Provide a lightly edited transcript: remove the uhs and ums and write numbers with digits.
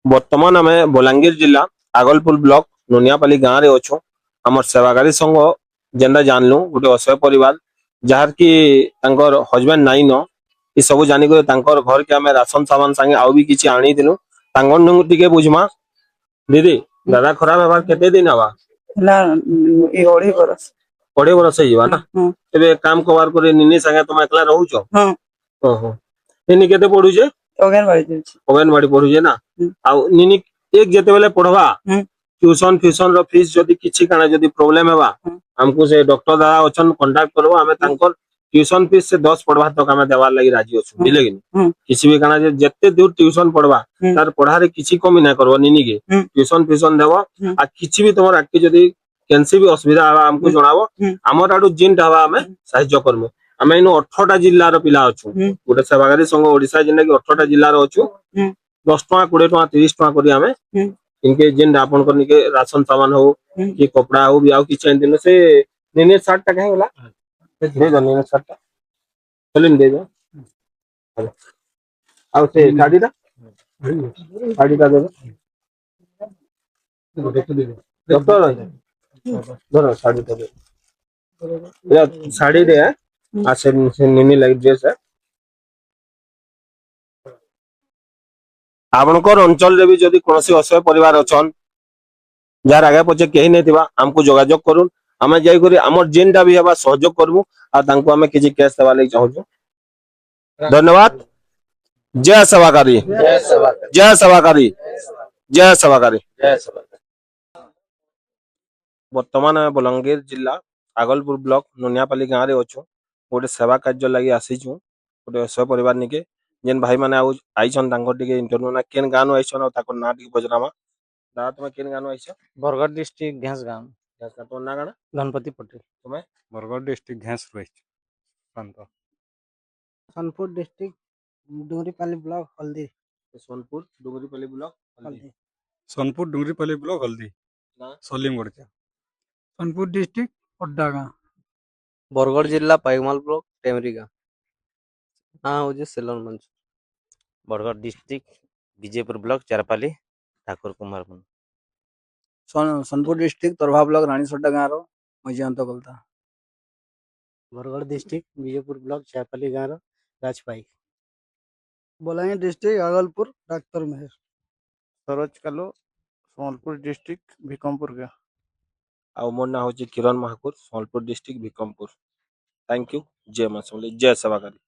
बर्तमान आम बलांगीर जिला आगलपुर ब्लॉक नुनियापाली गाँव रे अच्छु आम सेवाकारी संघ जेनटा जानलु गोटे असहाय परिवार जार की हजबैंड नाई न ये सब जानिक घर के आम राशन सामान संगे आउ भी किसी आनी टे बुझमा दीदी दादा खराब हबार केते दिन हवा ना ये ओढ़ी बरस अढ़े बरस हो ना एबे काम कबार करे निनी संगे तुम एकला रहूछ हां ओहो निनी केते पढुछे अंगनवाड़ी जाउछि अंगनवाड़ी पढुछे ना आ निनी एक जेते बेले पढ़वा ट्यूशन फ्यूशन रो फीस जदी किछि काना जदी प्रॉब्लम हेबा हमको से डॉक्टर दादा अछन कांटेक्ट करबो हमें तांकर ट्यूशन फीस से 10 पढ़वा तक हमें देवार लागि राजी अछु बुझले कि किछि भी काना जत्ते दूर ट्यूशन पढ़वा तार पढ़ा रे किछि कमी ना करबो निनी के ट्यूशन फ्यूशन देबो आ किछि भी तमर आके जदी केनसी भी असुविधा हवा हमको जणावो हमर आडू जिन हवा हमें सहायता करमु हमें इनो 18 टा जिल्ला रो पिला अछु गोटे सेवाकारी संघ ओडिसा जिल्ला के 18 टा जिल्ला रो अछु 10 टका 20 टका 30 टका करी हमें इनके जिन आपन को निके राशन सामान हो कि कपड़ा हो भी आउ किछ दिन से निने 60 टका है होला दे दो निने 60 टका चलिन दे दो आउ से गाड़ी दा दे दो डॉक्टर धरो साड़ी दे या साड़ी दे आ से निनी लाइक ड्रेस है आपनकर अंचल रे भी जदी कोनोसी असहाय परिवार अछन जार आगे पछे केही नै थिबा हमको जोगाजोग करूं हमें जाई करी हमर जेनटा भी हेबा सहयोग करबो आ तांको हमें किछि कैश देबा लागि चाहू धन्यवाद जय सेवाकारी जय सेवाकारी जय सेवाकारी वर्तमान बलांगीर जिला आगलपुर ब्लॉक नुनियापाली गाँव रे अच्छु गोटे सेवा कार्य लगी आसीचु गोटे असहाय परिवार निके जेन भाई माने आइछन तांको टिके इंटरव्यू ना केन गाँव आइछन और ताको ना टिके बजरामा दादा तुम केन गाँव आइछ बरगढ़ डिस्ट्रिक्ट घास गांव तो ना गाना गणपति पटेल तुम्हें बरगढ़ डिस्ट्रिक्ट घास रही संत सोनपुर डिस्ट्रिक्ट डूंगरीपाली ब्लॉक हल्दी सोनपुर डुगरीपल्ली ब्लॉक हल्दी सोनपुर डुंगरीपल्ली ब्लॉक हल्दी सलीमगढ़ सोनपुर डिस्ट्रिक्ट अड्डा गांव बरगढ़ जिला पाइकमाल ब्लॉक टेमरी गाँव हाँ हो सेलन मंच Bargarh district Vijaypur block Charpali Thakur Kumar Sonepur district Tarbha block रानी सोड्डा गांव रो मजियंत गलता बरगढ़ डिस्ट्रिक्ट विजयपुर ब्लॉक चारपाली गाँव राजपाई बलांगीर डिस्ट्रिक्ट आगलपुर डॉक्टर मेहर सरोज कालो सोनपुर डिस्ट्रिक्ट भिकमपुर का आ मोर ना होची Kiran Mahakur Sonepur district Bhikampur thank you जय मां समले जय सेवाकारी।